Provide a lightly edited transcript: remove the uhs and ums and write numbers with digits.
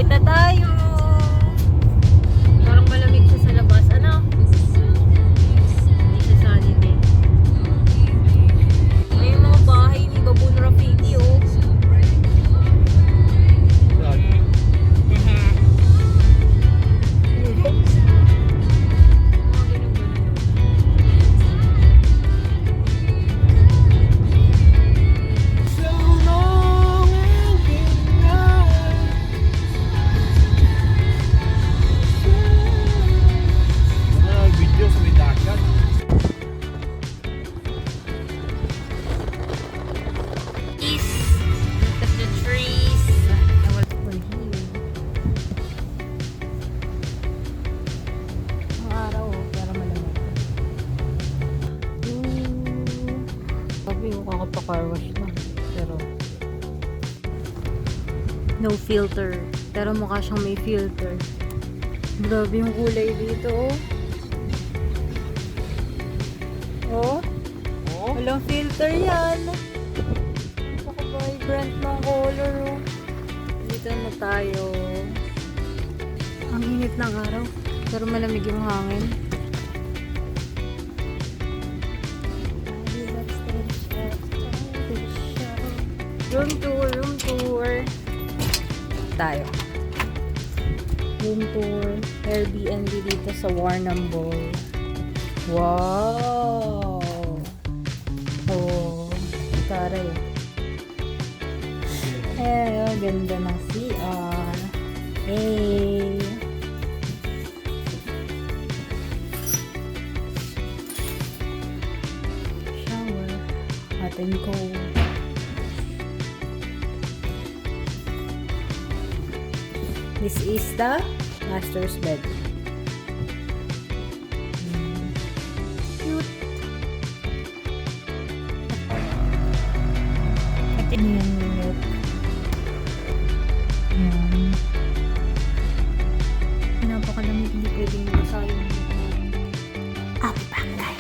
Malapit na tayo. Parang malamig siya sa labas. Ano? Hindi siya sunny day. Ay, yung mga bahay ni Baboon Rafiki, oh. Car wash na. Pero no filter. Pero mukha siyang may filter. Grabe yung kulay dito, oh. Oh? Oh? Walang filter yan. Napaka-vibrant ng color, oh. Dito na tayo. Ang init ng araw. Pero malamig yung hangin. Room tour. Tayo. Room tour. Airbnb dito sa Warrnambool. Wow! Oh, taray. Eh, ganda ng CR. Hey! Shower. Hot and cold. This is the master's bedroom. Cute. Ito na yung unit. Ayan. Napakalamig, hindi pwedeng masayang. I'll be back, guys.